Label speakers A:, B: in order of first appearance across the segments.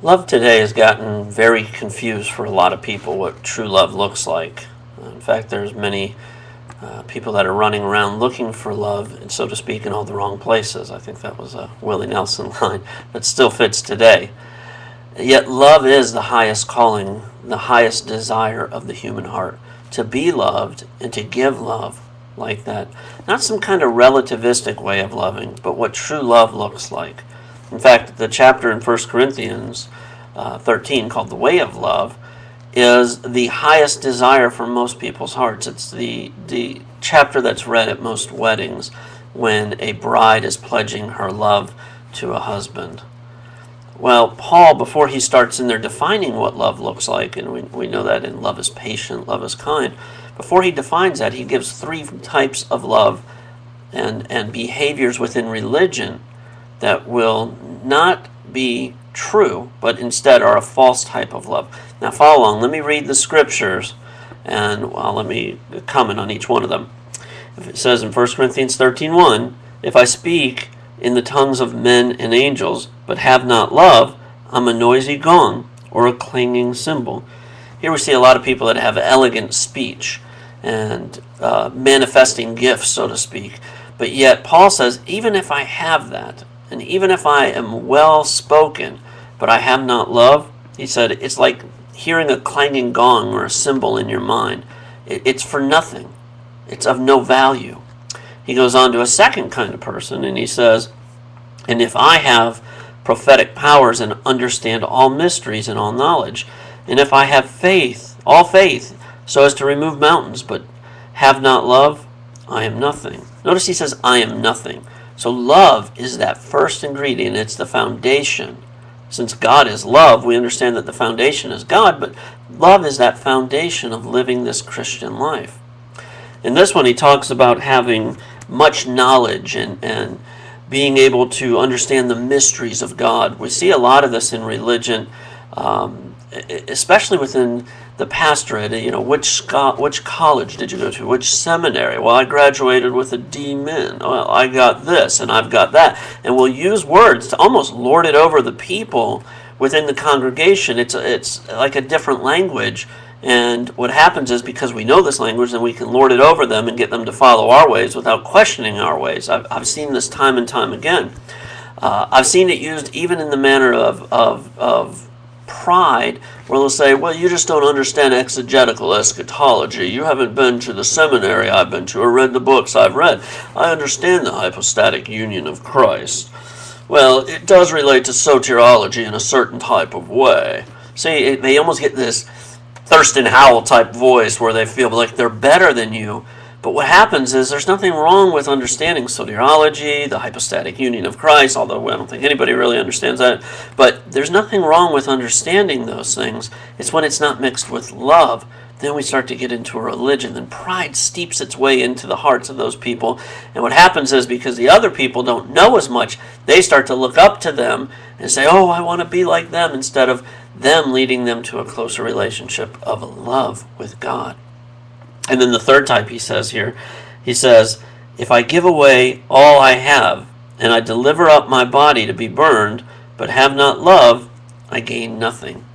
A: Love today has gotten very confused for a lot of people what true love looks like. In fact, there's many people that are running around looking for love, and so to speak, in all the wrong places. I think that was a Willie Nelson line that still fits today. Yet love is the highest calling, the highest desire of the human heart. To be loved and to give love like that. Not some kind of relativistic way of loving, but what true love looks like. In fact, the chapter in 1 Corinthians 13 called The Way of Love is the highest desire for most people's hearts. It's the chapter that's read at most weddings when a bride is pledging her love to a husband. Well, Paul, before he starts in there defining what love looks like, and we know that in love is patient, love is kind, before he defines that, he gives three types of love and behaviors within religion that will not be true, but instead are a false type of love. Now follow along. Let me read the scriptures, and let me comment on each one of them. It says in 1 Corinthians 13:1, if I speak in the tongues of men and angels, but have not love, I'm a noisy gong or a clanging cymbal. Here we see a lot of people that have elegant speech and manifesting gifts, so to speak. But yet Paul says, even if I have that, and even if I am well spoken, but I have not love, he said, it's like hearing a clanging gong or a cymbal in your mind. It's for nothing. It's of no value. He goes on to a second kind of person, and he says, and if I have prophetic powers and understand all mysteries and all knowledge, and if I have faith, all faith, so as to remove mountains, but have not love, I am nothing. Notice he says, I am nothing. So love is that first ingredient. It's the foundation. Since God is love, we understand that the foundation is God, but love is that foundation of living this Christian life. In this one, he talks about having much knowledge and being able to understand the mysteries of God. We see a lot of this in religion, especially within the pastorate. Which college did you go to? Which seminary? Well, I graduated with a D-Min. Well, I got this and I've got that. And we'll use words to almost lord it over the people within the congregation. It's like a different language. And what happens is, because we know this language, then we can lord it over them and get them to follow our ways without questioning our ways. I've seen this time and time again. I've seen it used even in the manner of pride, where they'll say, well, you just don't understand exegetical eschatology. You haven't been to the seminary I've been to or read the books I've read. I understand the hypostatic union of Christ. Well, it does relate to soteriology in a certain type of way. See, they almost get this Thurston Howell type voice where they feel like they're better than you. But what happens is there's nothing wrong with understanding soteriology, the hypostatic union of Christ, although I don't think anybody really understands that. But there's nothing wrong with understanding those things. It's when it's not mixed with love, then we start to get into a religion. Then pride steeps its way into the hearts of those people. And what happens is, because the other people don't know as much, they start to look up to them and say, oh, I want to be like them, instead of them leading them to a closer relationship of love with God. And then the third type he says here, he says, if I give away all I have, and I deliver up my body to be burned, but have not love, I gain nothing.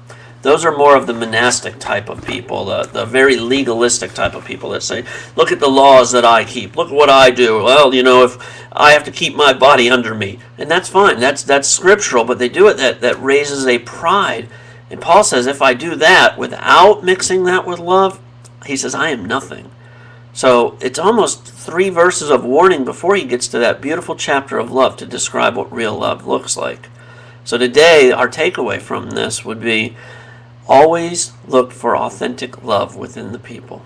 A: Those are more of the monastic type of people, the very legalistic type of people that say, look at the laws that I keep, look at what I do. Well, if I have to keep my body under me. And that's fine, that's scriptural, but they do it, that raises a pride. And Paul says, if I do that without mixing that with love, he says, I am nothing. So it's almost 3 verses of warning before he gets to that beautiful chapter of love to describe what real love looks like. So today, our takeaway from this would be, always look for authentic love within the people.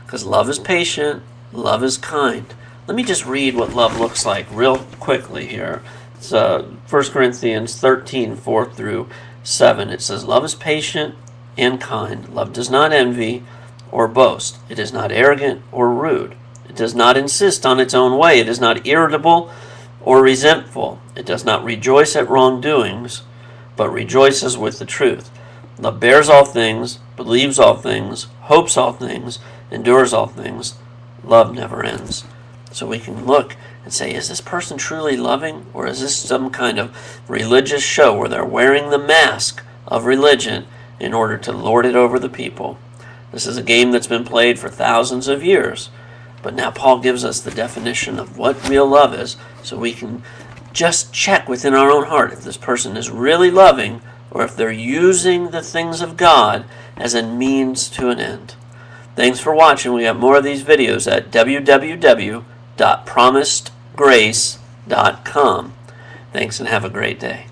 A: Because love is patient, love is kind. Let me just read what love looks like real quickly here. It's 1 Corinthians 13, 4 through 7. It says, love is patient and kind. Love does not envy or boast. It is not arrogant or rude. It does not insist on its own way. It is not irritable or resentful. It does not rejoice at wrongdoings, but rejoices with the truth. Love bears all things, believes all things, hopes all things, endures all things. Love never ends. So we can look and say, is this person truly loving, or is this some kind of religious show where they're wearing the mask of religion in order to lord it over the people? This is a game that's been played for thousands of years, but now Paul gives us the definition of what real love is, so we can just check within our own heart if this person is really loving or if they're using the things of God as a means to an end. Thanks for watching. We got more of these videos at www.promisedgrace.com. Thanks and have a great day.